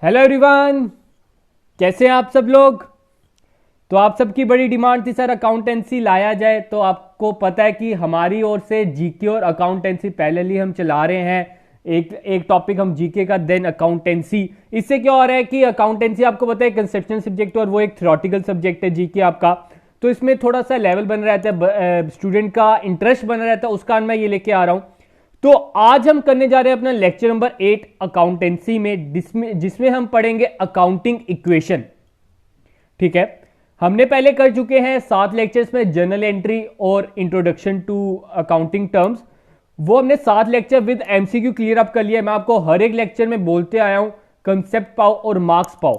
Hello everyone, कैसे हैं आप सब लोग। तो आप सबकी बड़ी डिमांड थी सर अकाउंटेंसी लाया जाए। तो आपको पता है कि हमारी ओर से जीके और अकाउंटेंसी पैरेलली हम चला रहे हैं। एक टॉपिक हम जीके का, देन अकाउंटेंसी। इससे क्या हो रहा है कि अकाउंटेंसी आपको पता है कंसेप्चुअल सब्जेक्ट और वो एक थ्योरेटिकल सब्जेक्ट है जीके आपका। तो इसमें थोड़ा सा लेवल बन रहता है, स्टूडेंट का इंटरेस्ट बना रहता है, उस कारण मैं ये लेके आ रहा हूं। तो आज हम करने जा रहे हैं अपना लेक्चर नंबर 8 अकाउंटेंसी में, जिसमें हम पढ़ेंगे अकाउंटिंग इक्वेशन। ठीक है, हमने पहले कर चुके हैं 7 लेक्चर्स में जर्नल एंट्री और इंट्रोडक्शन टू अकाउंटिंग टर्म्स। वो हमने 7 lecture with MCQ clear up कर लिया। मैं आपको हर एक लेक्चर में बोलते आया हूं कंसेप्ट पाओ और मार्क्स पाओ।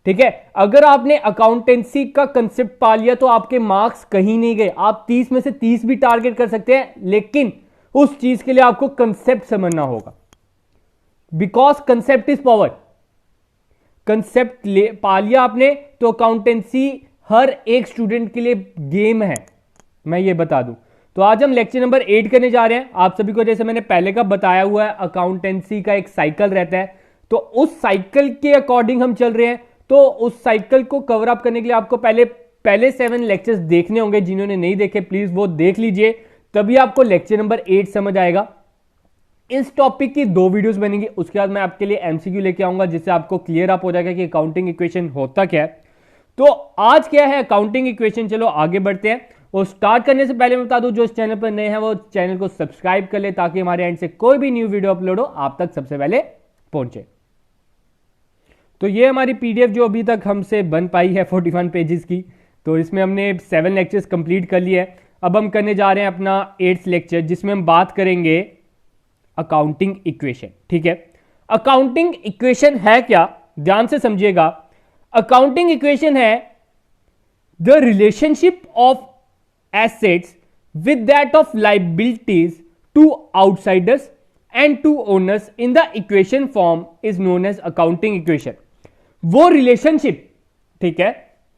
ठीक है, अगर आपने अकाउंटेंसी का कंसेप्ट पा लिया तो आपके मार्क्स कहीं नहीं गए। आप 30 में से 30 भी टारगेट कर सकते हैं, लेकिन उस चीज के लिए आपको कंसेप्ट समझना होगा, because concept is power. Concept पा लिया आपने तो अकाउंटेंसी हर एक स्टूडेंट के लिए गेम है, मैं ये बता दूं। तो आज हम लेक्चर नंबर 8 करने जा रहे हैं। आप सभी को जैसे मैंने पहले का बताया हुआ है, अकाउंटेंसी का एक साइकिल रहता है, तो उस साइकिल के अकॉर्डिंग हम चल रहे हैं। तो उस साइकिल को कवर अप करने के लिए आपको पहले 7 लेक्चर्स देखने होंगे। जिन्होंने नहीं देखे प्लीज वो देख लीजिए, तभी आपको लेक्चर नंबर 8 समझ आएगा। इस टॉपिक की 2 वीडियोस बनेंगी, उसके बाद मैं आपके लिए एमसीक्यू लेके आऊंगा, जिससे आपको क्लियर अप हो जाएगा कि अकाउंटिंग इक्वेशन होता क्या है। तो आज क्या है अकाउंटिंग इक्वेशन। चलो आगे बढ़ते हैं। और स्टार्ट करने से पहले मैं बता दूं, जो इस चैनल पर नए हैं वो चैनल को सब्सक्राइब कर ले, ताकि हमारे एंड से कोई भी न्यू वीडियो अपलोड हो आप तक सबसे पहले पहुंचे। तो ये हमारी पीडीएफ जो अभी तक हमसे बन पाई है 41 पेजेस की। तो इसमें हमने 7 लेक्चर्स कंप्लीट कर लिए हैं। अब हम करने जा रहे हैं अपना 8th लेक्चर, जिसमें हम बात करेंगे अकाउंटिंग इक्वेशन। ठीक है, अकाउंटिंग इक्वेशन है क्या, ध्यान से समझिएगा। अकाउंटिंग इक्वेशन है the relationship of assets with that of liabilities to outsiders and to owners in the equation form is known as accounting equation. वो रिलेशनशिप, ठीक है,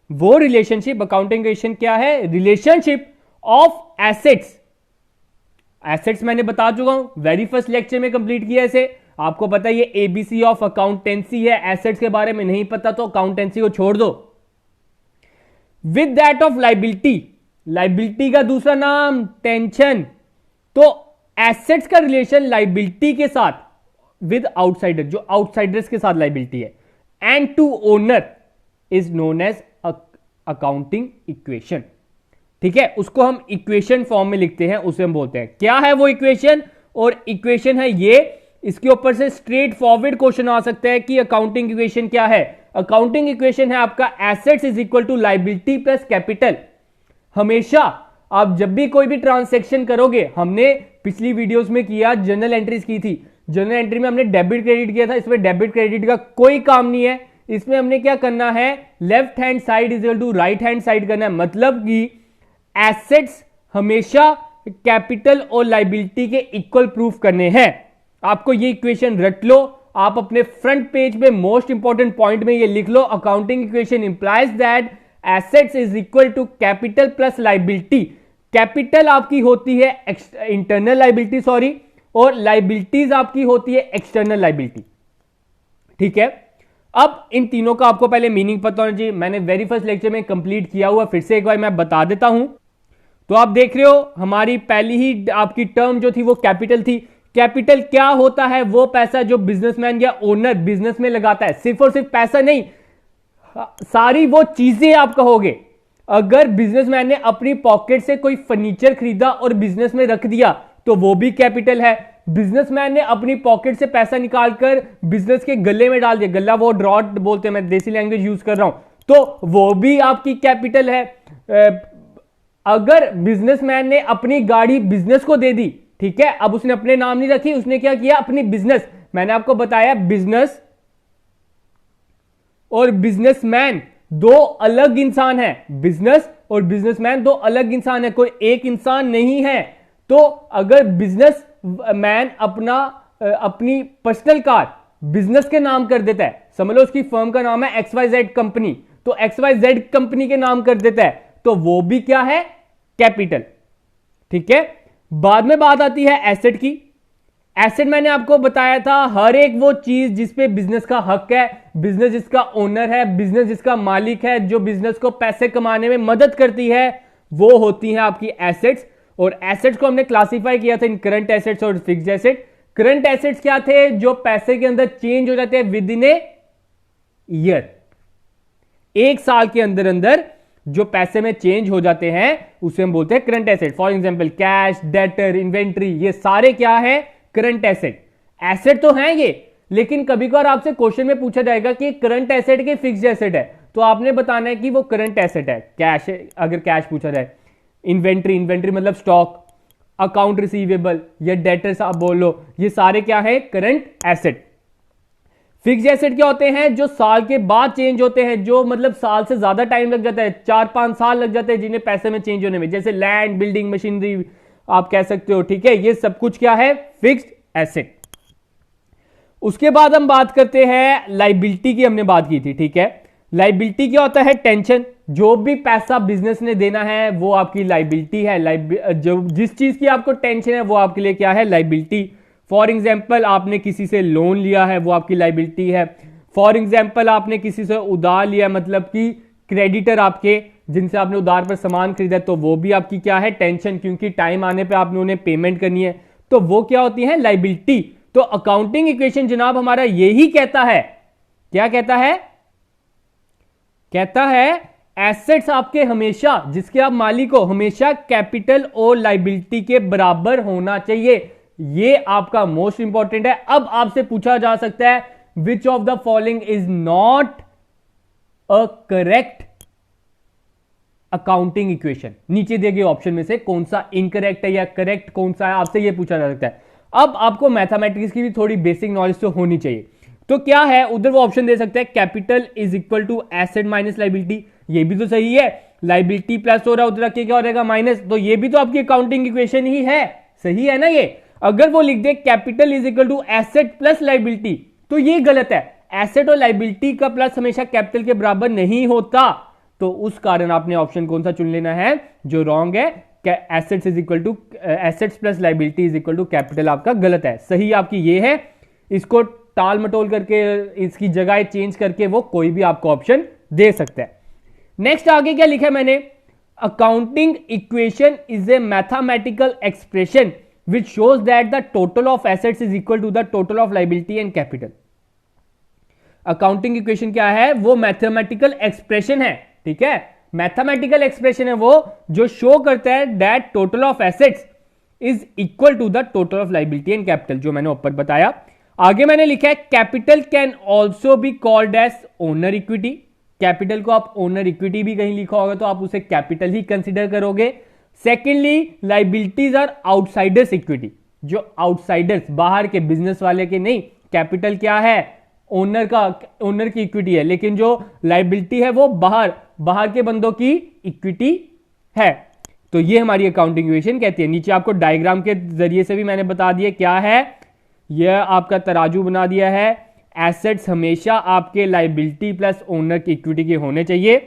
वो रिलेशनशिप, अकाउंटिंग इक्वेशन क्या है, रिलेशनशिप ऑफ एसेट्स। एसेट्स मैंने बता चुका हूं, वेरी फर्स्ट लेक्चर में कंप्लीट किया इसे। आपको पता है ये एबीसी ऑफ अकाउंटेंसी है। एसेट्स के बारे में नहीं पता तो अकाउंटेंसी को छोड़ दो। With that of liability, liability का दूसरा नाम टेंशन। तो एसेट्स का रिलेशन लाइबिलिटी के साथ, विद आउटसाइडर, जो आउटसाइडर्स के साथ लाइबिलिटी है, and to owner is known as accounting equation. ठीक है, उसको हम इक्वेशन फॉर्म में लिखते हैं, उसे हम बोलते हैं क्या है वो इक्वेशन। और इक्वेशन है ये, इसके ऊपर से स्ट्रेट फॉरवर्ड क्वेश्चन आ सकता है कि अकाउंटिंग इक्वेशन क्या है। अकाउंटिंग इक्वेशन है आपका assets is equal to liability plus capital. हमेशा आप जब भी कोई भी ट्रांसैक्शन करोगे, हमने पिछली वीडियोस में किया, जर्नल एंट्रीज की थी। जर्नल एंट्री में हमने डेबिट क्रेडिट किया था। इसमें डेबिट क्रेडिट का कोई काम नहीं है। इसमें हमने क्या करना है, left hand side is equal to right hand side करना है। मतलब कि एसेट्स हमेशा कैपिटल और लाइबिलिटी के इक्वल प्रूफ करने हैं। आपको ये इक्वेशन रट लो, आप अपने फ्रंट पेज पे मोस्ट इंपॉर्टेंट पॉइंट में ये लिख लो, accounting equation implies that assets is equal to capital plus liability. Capital आपकी होती है इंटरनल लाइबिलिटी, सॉरी, और लाइबिलिटीज आपकी होती है एक्सटर्नल लाइबिलिटी। ठीक है, अब इन तीनों का आपको पहले मीनिंग पता होना चाहिए। मैंने वेरी फर्स्ट लेक्चर में कंप्लीट किया हुआ, फिर से एक बार मैं बता देता हूं। तो आप देख रहे हो हमारी पहली ही आपकी टर्म जो थी वो कैपिटल थी। कैपिटल क्या होता है, वो पैसा जो बिजनेसमैन या ओनर बिजनेस में लगाता है। सिर्फ और सिर्फ पैसा नहीं, सारी वो चीजें आप कहोगे। अगर बिजनेसमैन ने अपनी पॉकेट से कोई फर्नीचर खरीदा और बिजनेस में रख दिया तो वो भी कैपिटल है। बिजनेसमैन ने अपनी पॉकेट से पैसा निकालकर बिजनेस के गले में डाल दिया, गला वो ड्रॉट बोलते हैं, मैं देसी लैंग्वेज यूज कर रहा हूं, तो वो भी आपकी कैपिटल है। अगर बिजनेसमैन ने अपनी गाड़ी बिजनेस को दे दी, ठीक है, अब उसने अपने नाम नहीं रखी, उसने क्या किया, अपनी बिजनेस, मैंने आपको बताया बिजनेस और बिजनेसमैन दो अलग इंसान है। बिजनेस और बिजनेसमैन दो अलग इंसान है, कोई एक इंसान नहीं है। तो अगर बिजनेस मैन अपनी पर्सनल कार बिजनेस के नाम कर देता है, समझ लो उसकी फर्म का नाम है XYZ कंपनी, तो XYZ कंपनी के नाम कर देता है, तो वो भी क्या है, कैपिटल। ठीक है, बाद में बात आती है एसेट की। एसेट मैंने आपको बताया था हर एक वो चीज जिसपे बिजनेस का हक है, बिजनेस जिसका ओनर है, बिजनेस जिसका मालिक है, जो बिजनेस को पैसे कमाने में मदद करती है, वो होती है आपकी एसेट्स। और एसेट्स को हमने क्लासिफाई किया था इन करंट एसेट्स और फिक्स्ड एसेट। करंट एसेट्स क्या थे? जो पैसे के अंदर चेंज हो जाते हैं विद इन ए ईयर, एक साल के अंदर अंदर जो पैसे में चेंज हो जाते हैं उसे हम बोलते हैं current asset. For example cash, debtor, inventory, ये सारे क्या है? Current asset. एसेट तो हैं ये, लेकिन कभी कभार आपसे क्वेश्चन में पूछा जाएगा कि करंट एसेट के फिक्स्ड एसेट है, तो आपने बताना है कि वो करंट एसेट है। कैश, अगर कैश पूछा जाए, इन्वेंट्री, इन्वेंट्री मतलब स्टॉक, अकाउंट रिसीवेबल या डेटर्स आप बोलो, ये सारे क्या है? Current asset. फिक्स्ड एसेट क्या होते हैं? जो साल के बाद चेंज होते हैं, जो मतलब साल से ज्यादा टाइम लग जाता है, 4-5 साल लग जाते हैं जिन्हें पैसे में चेंज होने में, जैसे लैंड, बिल्डिंग, मशीनरी आप कह सकते हो, ठीक है। ये सब कुछ क्या है? Fixed asset. उसके बाद हम बात करते हैं लाइबिलिटी की, हमने बात की थी, ठीक है। लाइबिलिटी क्या होता है? टेंशन। जो भी पैसा बिजनेस ने देना है वो आपकी लाइबिलिटी है। जो जिस चीज की आपको टेंशन है वो आपके लिए क्या है? लाइबिलिटी। फॉर एग्जाम्पल आपने किसी से लोन लिया है, वो आपकी लाइबिलिटी है। फॉर एग्जाम्पल आपने किसी से उधार लिया, मतलब कि क्रेडिटर आपके जिनसे आपने उधार पर सामान खरीदा, तो वो भी आपकी क्या है? टेंशन, क्योंकि टाइम आने पे आपने उन्हें पेमेंट करनी है, तो वो क्या होती है? लाइबिलिटी। तो अकाउंटिंग इक्वेशन जनाब हमारा यही कहता है, क्या कहता है? कहता है एसेट्स आपके हमेशा, जिसके आप मालिक हो, हमेशा कैपिटल और लाइबिलिटी के बराबर होना चाहिए। ये आपका मोस्ट इंपॉर्टेंट है। अब आपसे पूछा जा सकता है which of the following is not a correct accounting equation. नीचे दिए गए ऑप्शन में से कौन सा इनकरेक्ट है या करेक्ट कौन सा है, आपसे यह पूछा जा सकता है। अब आपको मैथमेटिक्स की भी थोड़ी बेसिक नॉलेज तो होनी चाहिए। तो क्या है उधर? वो ऑप्शन दे सकते हैं capital is equal to asset minus liability, ये भी तो सही है। लाइबिलिटी प्लस हो रहा है, उधर रखिए क्या हो जाएगा? माइनस। तो ये भी तो आपकी अकाउंटिंग इक्वेशन ही है, सही है ना ये। अगर वो लिख दे capital is equal to asset plus liability, तो ये गलत है। एसेट और लाइबिलिटी का प्लस हमेशा कैपिटल के बराबर नहीं होता, तो उस कारण आपने ऑप्शन कौन सा चुन लेना है? जो रॉन्ग है, assets is equal to assets plus liability is equal to capital, आपका गलत है। सही आपकी ये है। इसको टाल मटोल करके, इसकी जगह चेंज करके वो कोई भी आपको ऑप्शन दे सकता है। नेक्स्ट आगे क्या लिखा है मैंने? Accounting equation is a mathematical expression which shows that the total of assets is equal to the total of liability and capital। Accounting equation क्या है? वो मैथमेटिकल एक्सप्रेशन है, ठीक है। मैथमेटिकल एक्सप्रेशन है वो जो शो करता है that total of assets is equal to the total of liability and capital, जो मैंने ऊपर बताया। आगे मैंने लिखा है capital can also be called as owner equity. Capital को आप ओनर इक्विटी भी कहीं लिखा होगा तो आप उसे कैपिटल ही कंसिडर करोगे। Secondly liabilities are outsiders equity, जो आउटसाइडर्स, बाहर के, बिजनेस वाले के नहीं। कैपिटल क्या है? ओनर की इक्विटी है, लेकिन जो लाइबिलिटी है वो बाहर के बंदों की इक्विटी है। तो ये हमारी अकाउंटिंग इक्वेशन कहती है। नीचे आपको डायग्राम के जरिए से भी मैंने बता दिया क्या है। यह आपका तराजू बना दिया है। एसेट्स हमेशा आपके लाइबिलिटी प्लस ओनर की इक्विटी के होने चाहिए।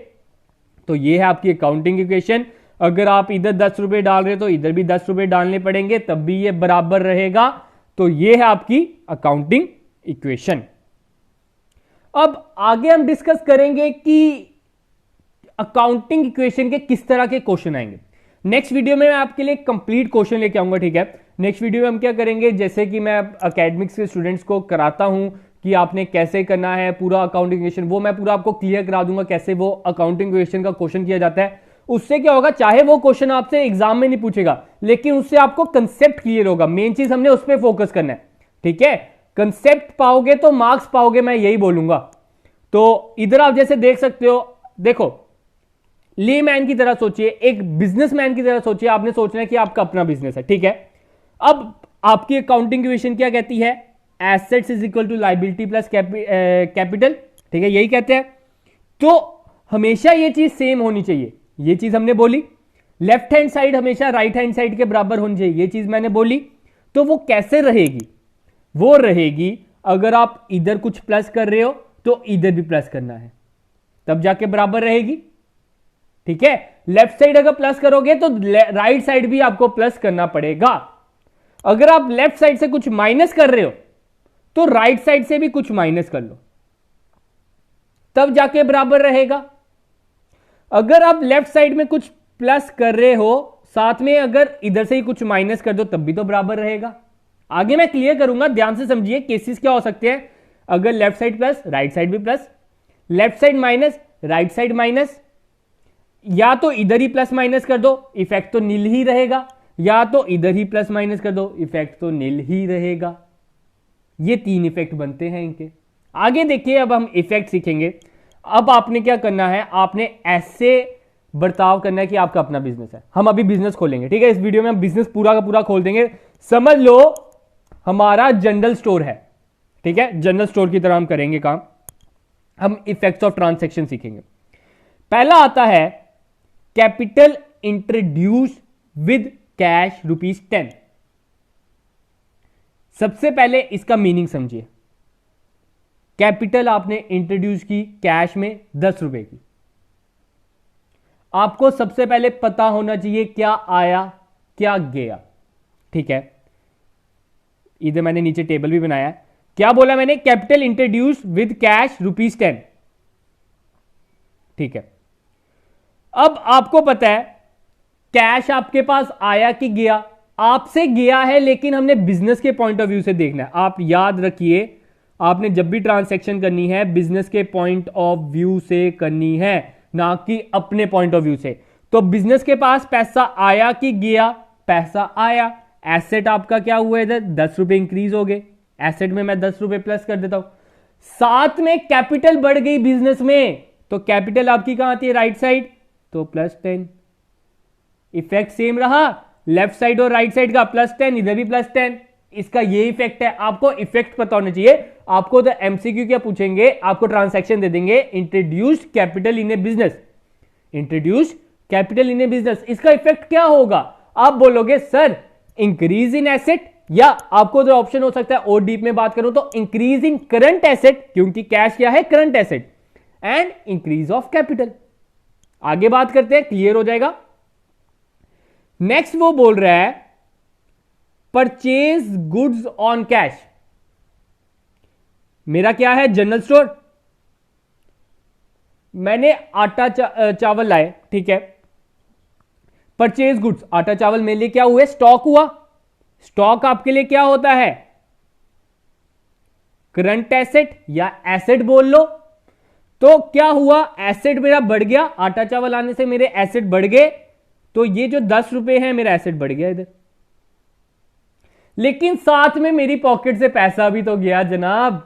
तो ये है आपकी अकाउंटिंग इक्वेशन। अगर आप इधर 10 रुपए डाल रहे हो तो इधर भी 10 रुपए डालने पड़ेंगे, तब भी ये बराबर रहेगा। तो ये है आपकी अकाउंटिंग इक्वेशन। अब आगे हम डिस्कस करेंगे कि अकाउंटिंग इक्वेशन के किस तरह के क्वेश्चन आएंगे। नेक्स्ट वीडियो में मैं आपके लिए कंप्लीट क्वेश्चन लेके आऊंगा, ठीक है। नेक्स्ट वीडियो में हम क्या करेंगे, जैसे कि मैं अकेडमिक्स के स्टूडेंट्स को कराता हूं कि आपने कैसे करना है पूरा अकाउंटिंग इक्वेशन, वो मैं पूरा आपको क्लियर करा दूंगा कैसे वो अकाउंटिंग इक्वेशन का क्वेश्चन किया जाता है। उससे क्या होगा, चाहे वो क्वेश्चन आपसे एग्जाम में नहीं पूछेगा, लेकिन उससे आपको कंसेप्ट क्लियर होगा। मेन चीज हमने उस पर फोकस करना है, ठीक है। कंसेप्ट पाओगे तो मार्क्स पाओगे, मैं यही बोलूंगा। तो इधर आप जैसे देख सकते हो, देखो लेमैन की तरह सोचिए, एक बिजनेसमैन की तरह सोचिए। आपने सोचना है कि आपका अपना बिजनेस है, ठीक है। अब आपकी अकाउंटिंग इक्वेशन क्या कहती है? Assets is equal to liability plus capital, ठीक है, यही कहते हैं। तो हमेशा ये चीज सेम होनी चाहिए, ये चीज हमने बोली। लेफ्ट हैंड साइड हमेशा राइट हैंड साइड के बराबर होनी चाहिए, ये चीज मैंने बोली। तो वो कैसे रहेगी? वो रहेगी अगर आप इधर कुछ प्लस कर रहे हो तो इधर भी प्लस करना है, तब जाके बराबर रहेगी, ठीक है। लेफ्ट साइड अगर प्लस करोगे तो राइट साइड भी आपको प्लस करना पड़ेगा। अगर आप लेफ्ट साइड से कुछ माइनस कर रहे हो तो राइट साइड से भी कुछ माइनस कर लो, तब जाके बराबर रहेगा। अगर आप लेफ्ट साइड में कुछ प्लस कर रहे हो, साथ में अगर इधर से ही कुछ माइनस कर दो तब भी तो बराबर रहेगा। आगे मैं क्लियर करूंगा, ध्यान से समझिए। केसेस क्या हो सकते हैं? अगर left side plus, right side भी plus, left side minus, right side minus, या तो इधर ही प्लस माइनस कर दो, इफेक्ट तो नील ही रहेगा, या तो इधर ही प्लस माइनस कर दो, इफेक्ट तो नील ही रहेगा। ये 3 इफेक्ट बनते हैं इनके। आगे देखिए, अब हम इफेक्ट सीखेंगे। अब आपने क्या करना है, आपने ऐसे बर्ताव करना है कि आपका अपना बिजनेस है। हम अभी बिजनेस खोलेंगे, ठीक है? इस वीडियो में हम बिजनेस पूरा का पूरा खोल देंगे। समझ लो हमारा जनरल स्टोर है, ठीक है? जनरल स्टोर की तरह हम करेंगे काम। हम इफेक्ट्स ऑफ ट्रांसैक्शन सीखेंगे। पहला आता है कैपिटल इंट्रोड्यूस विद कैश ₹10। सबसे पहले इसका मीनिंग समझिए। कैपिटल आपने इंट्रोड्यूस की कैश में ₹10 की। आपको सबसे पहले पता होना चाहिए क्या आया क्या गया, ठीक है? इधर मैंने नीचे टेबल भी बनाया है। क्या बोला मैंने? कैपिटल इंट्रोड्यूस विद कैश ₹10, ठीक है? अब आपको पता है कैश आपके पास आया कि गया? आपसे गया है, लेकिन हमने बिजनेस के पॉइंट ऑफ व्यू से देखना है। आप याद रखिए, आपने जब भी ट्रांसैक्शन करनी है बिजनेस के पॉइंट ऑफ व्यू से करनी है, ना कि अपने पॉइंट ऑफ व्यू से। तो बिजनेस के पास पैसा आया कि गया? पैसा आया। एसेट आपका क्या हुआ? इधर ₹10 इंक्रीज हो गए, एसेट में मैं ₹10 प्लस कर देता हूं। साथ में कैपिटल बढ़ गई बिजनेस में, तो कैपिटल आपकी कहां आती है? राइट साइड, तो +10। इफेक्ट सेम रहा, लेफ्ट साइड और राइट साइड का +10, इधर भी +10। इसका ये इफेक्ट है। आपको इफेक्ट पता होना चाहिए। आपको तो एमसीक्यू क्या पूछेंगे? आपको ट्रांसैक्शन दे देंगे, introduce capital in A business, introduce capital in A business. इसका इफेक्ट क्या होगा? आप बोलोगे सर इंक्रीज इन एसेट, या आपको जो ऑप्शन हो सकता है और डीप में बात करूं तो इंक्रीज इन करंट एसेट, क्योंकि कैश क्या है? Current asset, and increase of capital. आगे बात करते हैं, क्लियर हो जाएगा। नेक्स्ट वो बोल रहा है परचेज गुड्स ऑन कैश। मेरा क्या है? General store. मैंने आटा चावल लाए, ठीक है? परचेज गुड्स, आटा चावल मेरे लिए क्या हुए? स्टॉक हुआ। स्टॉक आपके लिए क्या होता है? करंट एसेट या एसेट बोल लो। तो क्या हुआ? एसेट मेरा बढ़ गया, आटा चावल आने से मेरे एसेट बढ़ गए, तो ये जो ₹10 है मेरा एसेट बढ़ गया इधर। लेकिन साथ में मेरी पॉकेट से पैसा भी तो गया जनाब।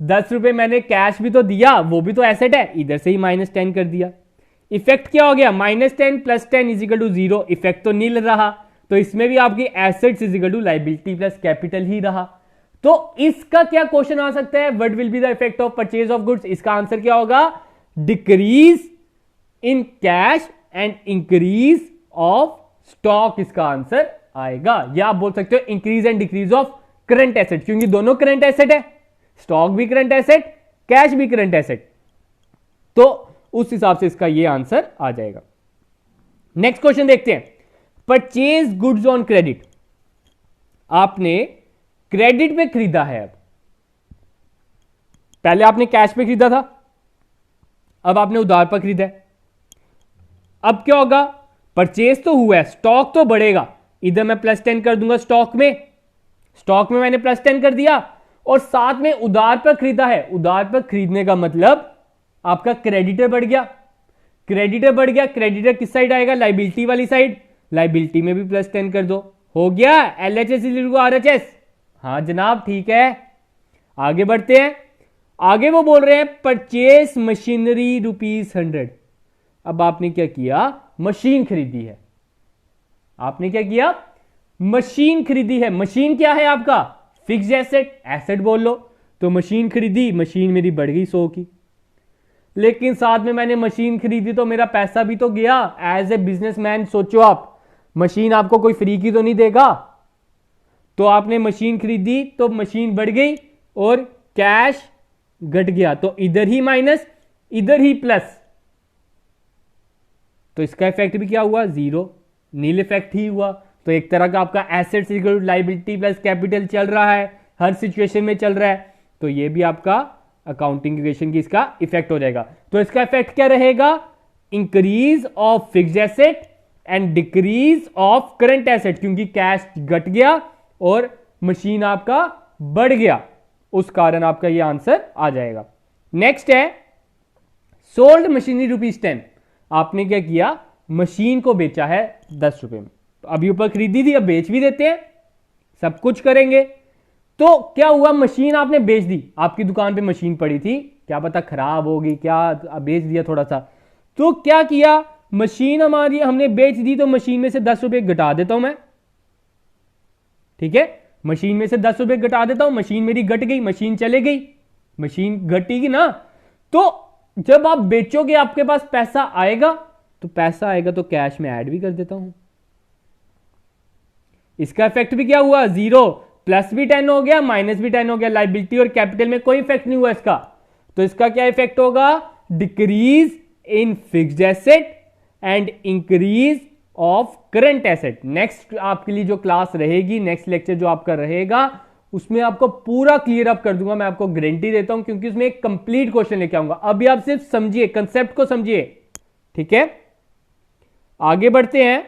₹10 मैंने कैश भी तो दिया, वो भी तो एसेट है। इधर से ही -10 कर दिया। इफेक्ट क्या हो गया? -10 + 10 = 0। इफेक्ट तो नील रहा, तो इसमें भी आपकी एसेट्स = लायबिलिटी प्लस कैपिटल ही रहा। तो इसका क्या क्वेश्चन आ सकता है? What will be the effect of purchase of goods? इसका आंसर क्या होगा? Decrease in cash and increase of stock, इसका आंसर आएगा। या आप बोल सकते हो increase and decrease of current asset, क्योंकि दोनों करंट एसेट है। स्टॉक भी करंट एसेट, कैश भी करंट एसेट, तो उस हिसाब से इसका ये आंसर आ जाएगा। नेक्स्ट क्वेश्चन देखते हैं। Purchase goods on credit. आपने क्रेडिट पे खरीदा है। अब पहले आपने कैश पे खरीदा था, अब आपने उधार पर खरीदा है। अब क्या होगा? परचेज तो हुआ है, स्टॉक तो बढ़ेगा। इधर मैं +10 कर दूंगा स्टॉक में, स्टॉक में मैंने +10 कर दिया, और साथ में उधार पर खरीदा है। उधार पर खरीदने का मतलब आपका क्रेडिटर बढ़ गया। क्रेडिटर बढ़ गया, क्रेडिटर किस साइड आएगा? लायबिलिटी वाली साइड। लायबिलिटी में भी +10 कर दो, हो गया LHS = RHS। हाँ जनाब, ठीक है। आगे बढ़ते हैं। आगे वो बोल रहे हैं परचेस मशीनरी ₹100। अब आपने क्या किया? मशीन खरीदी है। आपने क्या किया? मशीन खरीदी है। मशीन क्या है आपका? फिक्स्ड एसेट, एसेट बोल लो। तो मशीन खरीदी, मशीन मेरी बढ़ गई 100 की। लेकिन साथ में मैंने मशीन खरीदी तो मेरा पैसा भी तो गया। एज ए बिजनेसमैन सोचो आप, मशीन आपको कोई फ्री की तो नहीं देगा। तो आपने मशीन खरीदी तो मशीन बढ़ गई और कैश घट गया, तो इधर ही माइनस इधर ही प्लस, तो इसका इफेक्ट भी क्या हुआ? 0। नील इफेक्ट ही हुआ। तो एक तरह का आपका assets equal to liability plus capital चल रहा है, हर सिचुएशन में चल रहा है, तो ये भी आपका अकाउंटिंग इक्वेशन की इसका इफेक्ट हो जाएगा। तो इसका इफेक्ट क्या रहेगा, increase of fixed asset and decrease of current asset, क्योंकि कैश घट गया और मशीन आपका बढ़ गया, उस कारण आपका ये आंसर आ जाएगा। नेक्स्ट है सोल्ड मशीनरी ₹10। आपने क्या किया, मशीन को बेचा है 10 रुपए में, तो अभी ऊपर खरीदी थी, अब बेच भी देते हैं, सब कुछ करेंगे। तो क्या हुआ, मशीन आपने बेच दी, आपकी दुकान पे मशीन पड़ी थी, क्या पता खराब होगी क्या, बेच दिया थोड़ा सा, तो क्या किया, मशीन हमारी हमने बेच दी, तो मशीन में से 10 रुपए घटा देता हूं मैं, ठीक है, मशीन में से 10 रुपए घटा देता हूं, मशीन मेरी घट गई, मशीन चले गई, मशीन घटेगी ना, तो जब आप बेचोगे आपके पास पैसा आएगा, तो पैसा आएगा तो कैश में ऐड भी कर देता हूं। इसका इफेक्ट भी क्या हुआ, 0, प्लस भी 10 हो गया, माइनस भी 10 हो गया, लायबिलिटी और कैपिटल में कोई इफेक्ट नहीं हुआ इसका, तो इसका क्या इफेक्ट होगा, decrease in fixed asset and increase of current asset. Next आपके लिए जो क्लास रहेगी, नेक्स्ट लेक्चर जो आपका रहेगा, उसमें आपको पूरा क्लियर अप कर दूंगा, मैं आपको गारंटी देता हूं, क्योंकि उसमें एक कंप्लीट क्वेश्चन लेके आऊंगा। अभी आप सिर्फ समझिए, कंसेप्ट को समझिए, ठीक है। आगे बढ़ते हैं,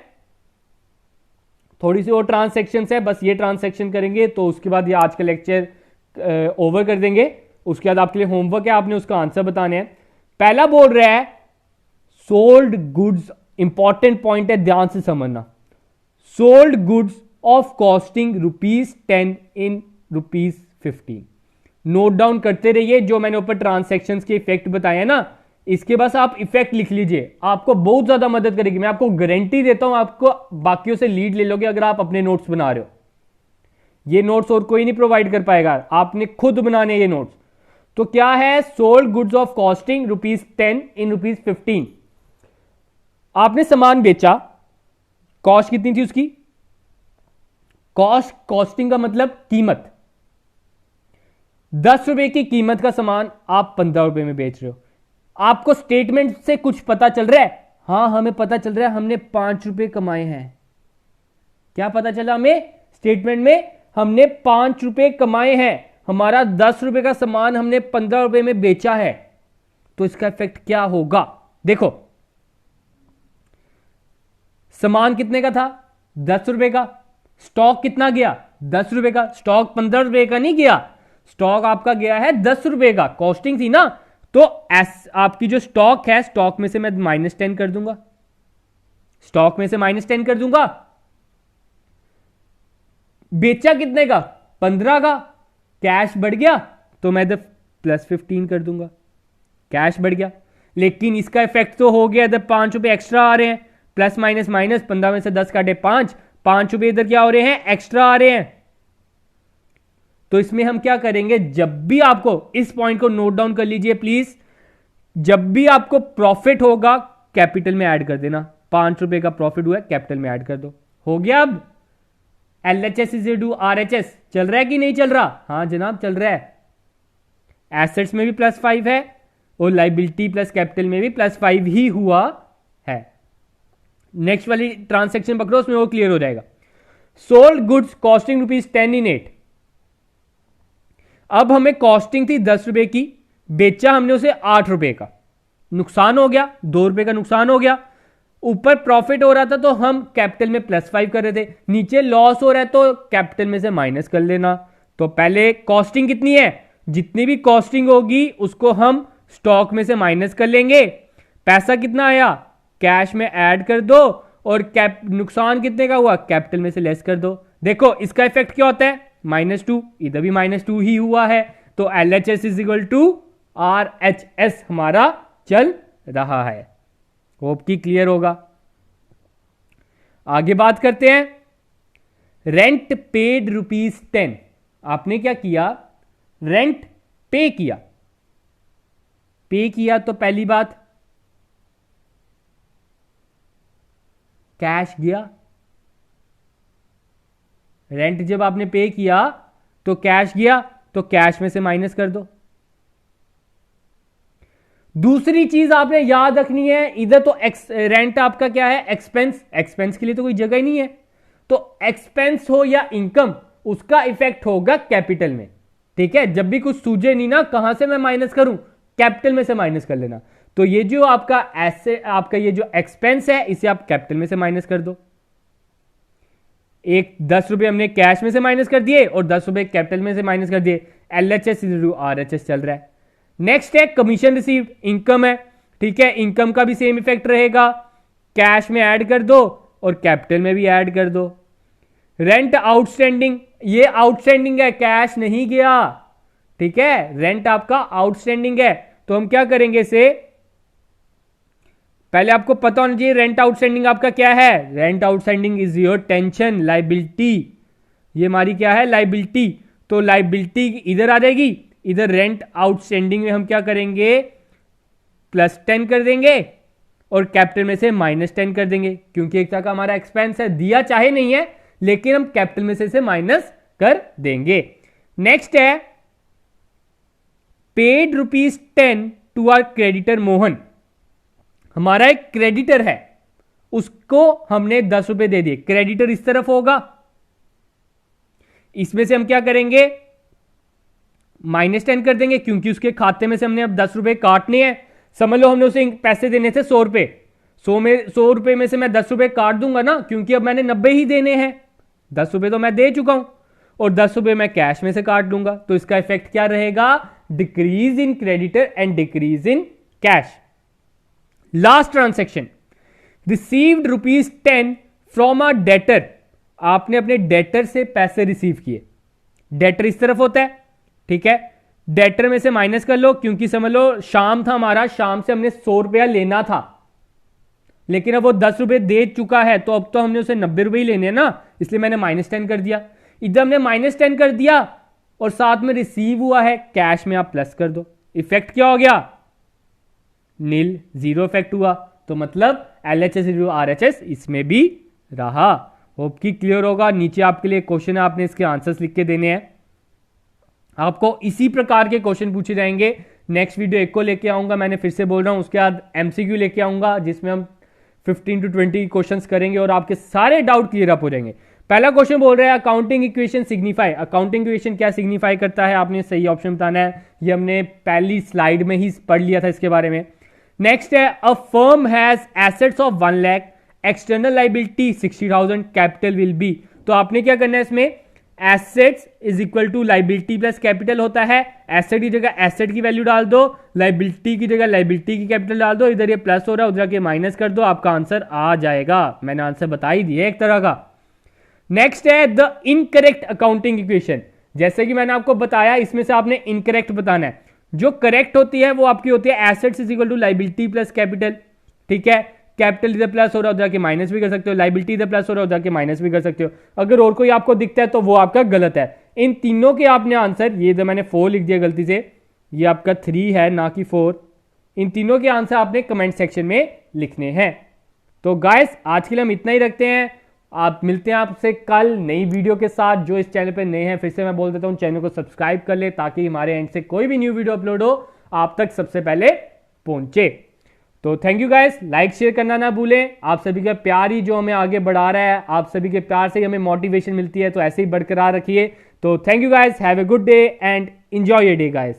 थोड़ी सी और ट्रांसैक्शन है, बस ये ट्रांसैक्शन करेंगे तो उसके बाद ये आज का लेक्चर ओवर कर देंगे। उसके बाद आपके लिए होमवर्क है, आपने उसका आंसर बताने हैं। पहला बोल रहा है सोल्ड गुड्स, इंपॉर्टेंट पॉइंट है, ध्यान से समझना। Sold goods of costing ₹10 in ₹15। Note down करते रहिए, जो मैंने ऊपर ट्रांसैक्शंस के इफेक्ट बताए हैं ना, इसके बस आप इफेक्ट लिख लीजिए, आपको बहुत ज्यादा मदद करेगी। मैं आपको गारंटी देता हूं, आपको बाकियों से लीड ले लोगे अगर आप अपने नोट्स बना रहे हो। ये नोट्स और कोई नहीं प्रोवाइड कर पाएगा, आपने खुद बनाने ये नोट्स। तो क्या है, सोल्ड गुड्स ऑफ कॉस्टिंग ₹10 इन ₹15। आपने सामान बेचा, कॉस्ट कितनी थी उसकी, कॉस्ट, कॉस्टिंग का मतलब कीमत, 10 रुपए की कीमत का सामान आप 15 रुपए में बेच रहे हो। आपको स्टेटमेंट से कुछ पता चल रहा है, हां हमें पता चल रहा है हमने 5 रुपए कमाए हैं। क्या पता चला हमें, स्टेटमेंट में हमने 5 रुपए कमाए हैं, हमारा 10 रुपए का सामान हमने 15 रुपए में बेचा है। तो इसका इफेक्ट क्या होगा, देखो सामान कितने का था, 10 रुपए का, स्टॉक कितना गया, 10 रुपए का, स्टॉक 15 रुपए का नहीं गया, स्टॉक आपका गया है 10 रुपए का, कॉस्टिंग थी ना, तो आपकी जो स्टॉक है, स्टॉक में से मैं -10 कर दूंगा, स्टॉक में से -10 कर दूंगा। बेचा कितने का, 15 का, कैश बढ़ गया तो मैं +15 कर दूंगा, कैश बढ़ गया। लेकिन इसका इफेक्ट तो हो गया, इधर 5 रुपए एक्स्ट्रा आ रहे हैं, प्लस माइनस माइनस, 15 में से 10 काटे 5 रुपए इधर क्या हो रहे हैं, एक्स्ट्रा आ रहे हैं। तो इसमें हम क्या करेंगे, जब भी आपको, इस पॉइंट को नोट डाउन कर लीजिए प्लीज, जब भी आपको प्रॉफिट होगा कैपिटल में ऐड कर देना। 5 रुपए का प्रॉफिट हुआ है, कैपिटल में ऐड कर दो, हो गया। अब LHS इज टू RHS चल रहा है कि नहीं चल रहा, हां जनाब चल रहा है। एसेट्स में भी +5 है और लाइबिलिटी प्लस कैपिटल में भी +5 ही हुआ है। नेक्स्ट वाली ट्रांसैक्शन पकड़ो, उसमें वो क्लियर हो जाएगा। सोल्ड गुड्स कॉस्टिंग ₹10 इन 8। अब हमें कॉस्टिंग थी 10 रुपए की, बेचा हमने उसे 8 रुपए का, नुकसान हो गया, 2 रुपए का नुकसान हो गया। ऊपर प्रॉफिट हो रहा था तो हम कैपिटल में +5 कर रहे थे, नीचे लॉस हो रहा है तो कैपिटल में से माइनस कर लेना। तो पहले कॉस्टिंग कितनी है, जितनी भी कॉस्टिंग होगी उसको हम स्टॉक में से माइनस कर लेंगे। पैसा कितना आया, कैश में ऐड कर दो, और नुकसान कितने का हुआ, कैपिटल में से लेस कर दो। देखो इसका इफेक्ट क्या होता है, -2, इधर भी -2 ही हुआ है। तो LHS is equal to RHS हमारा चल रहा है। होप की क्लियर होगा। आगे बात करते हैं, रेंट पेड ₹10। आपने क्या किया, रेंट पे किया, तो पहली बात कैश गया, रेंट जब आपने पे किया तो कैश गया, तो कैश में से माइनस कर दो। दूसरी चीज आपने याद रखनी है, इधर तो रेंट आपका क्या है, एक्सपेंस, एक्सपेंस के लिए तो कोई जगह ही नहीं है, तो एक्सपेंस हो या इनकम, उसका इफेक्ट होगा कैपिटल में। ठीक है, जब भी कुछ सूझे नहीं ना कहां से मैं माइनस करूं, कैपिटल में से माइनस कर लेना। तो ये जो आपका एसेट, आपका ये जो एक्सपेंस है, इसे आप कैपिटल में से माइनस कर दो। एक 10 रुपए हमने कैश में से माइनस कर दिए और 10 रुपए कैपिटल में से माइनस कर दिए। LHS RHS चल रहा है। नेक्स्ट है कमीशन रिसीव्ड, इनकम है। ठीक है, इनकम का भी सेम इफेक्ट रहेगा, कैश में ऐड कर दो और कैपिटल में भी ऐड कर दो। रेंट आउटस्टैंडिंग, ये आउटस्टैंडिंग है, कैश नहीं गया। ठीक है, रेंट आपका आउटस्टैंडिंग है, तो हम क्या करेंगे इसे, पहले आपको पता होना चाहिए रेंट आउटस्टैंडिंग आपका क्या है। Rent outstanding is your tension liability, ये हमारी क्या है, लाइबिलिटी। तो लाइबिलिटी इधर आ जाएगी, इधर रेंट आउटस्टैंडिंग में हम क्या करेंगे, +10 कर देंगे और कैपिटल में से -10 कर देंगे, क्योंकि एक तरह का हमारा एक्सपेंस है, दिया चाहे नहीं है लेकिन हम कैपिटल में से इसे माइनस कर देंगे। नेक्स्ट है paid ₹10 to our creditor Mohan, हमारा एक क्रेडिटर है, उसको हमने 10 रुपए दे दिए। क्रेडिटर इस तरफ होगा, इसमें से हम क्या करेंगे, -10 कर देंगे, क्योंकि उसके खाते में से हमने अब 10 रुपए काटने हैं। समझ लो हमने उसे पैसे देने थे 100 रुपए, 100 रुपए में से मैं 10 रुपए काट दूंगा ना, क्योंकि अब मैंने 90 ही देने हैं। 10 रुपए तो मैं दे चुका हूं और 10 रुपए मैं कैश में से काट दूंगा। तो इसका इफेक्ट क्या रहेगा, decrease in creditor and decrease in cash. Last transaction, received ₹10 from a debtor, आपने अपने डेटर से पैसे रिसीव किए। डेटर इस तरफ होता है, ठीक है, डेटर में से माइनस कर लो, क्योंकि समझ लो शाम था हमारा, शाम से हमने 100 रुपया लेना था, लेकिन अब वो 10 रुपए दे चुका है, तो अब तो हमने उसे 90 रुपए ही लेने हैं ना, इसलिए मैंने -10 कर दिया। इधर हमने -10 कर दिया और साथ में रिसीव हुआ है, कैश में आप प्लस कर दो। इफेक्ट क्या हो गया, नील, जीरो इफेक्ट हुआ। तो मतलब LHS RHS इसमें भी रहा। होप की क्लियर होगा। नीचे आपके लिए क्वेश्चन है, आपने इसके आंसर्स लिख के देने हैं। आपको इसी प्रकार के क्वेश्चन पूछे जाएंगे। नेक्स्ट वीडियो एक को लेके आऊंगा, मैंने फिर से बोल रहा हूं, उसके बाद MCQ लेके आऊंगा, जिसमें हम 15 to 20 क्वेश्चंस करेंगे और आपके सारे डाउट क्लियर अप हो जाएंगे। पहला क्वेश्चन बोल रहा है accounting equation signify, accounting equation क्या सिग्निफाई करता है, आपने सही ऑप्शन बताना है। ये हमने पहली स्लाइड में ही पढ़ लिया था इसके बारे में। नेक्स्ट है a firm has assets of 1 lakh, external liability 60,000, capital will be. तो आपने क्या करना है इसमें, assets is equal to liability plus capital होता है। एसेट की जगह एसेट की वैल्यू डाल दो, लाइबिलिटी की जगह लाइबिलिटी की कैपिटल डाल दो, इधर ये प्लस हो रहा है उधर के माइनस कर दो, आपका आंसर आ जाएगा। मैंने आंसर बता ही दिया एक तरह का। नेक्स्ट है द इनकरेक्ट अकाउंटिंग इक्वेशन, जैसे कि मैंने आपको बताया इसमें से आपने इनकरेक्ट बताना है। जो करेक्ट होती है वो आपकी होती है assets is equal to liability plus capital. ठीक है, कैपिटल इधर प्लस हो रहा है उधर के माइनस भी कर सकते हो, लाइबिलिटी इधर प्लस हो रहा है उधर के माइनस भी कर सकते हो। अगर और कोई आपको दिखता है तो वो आपका गलत है। इन तीनों के आपने आंसर, ये तो मैंने 4 लिख दिया गलती से, ये आपका 3 है ना कि 4। इन तीनों के आंसर आपने कमेंट सेक्शन में लिखने हैं। तो गाइस आज के लिए हम इतना ही रखते हैं, आप मिलते हैं आपसे कल नई वीडियो के साथ। जो इस चैनल पर नए हैं, फिर से मैं बोल देता हूं, चैनल को सब्सक्राइब कर ले ताकि हमारे एंड से कोई भी न्यू वीडियो अपलोड हो आप तक सबसे पहले पहुंचे। तो thank you guys, like share करना ना भूलें। आप सभी का प्यार ही जो हमें आगे बढ़ा रहा है, आप सभी के प्यार से ही हमें मोटिवेशन मिलती है, तो ऐसे ही बरकरार रखिए। तो thank you guys, have a good day and enjoy your day guys.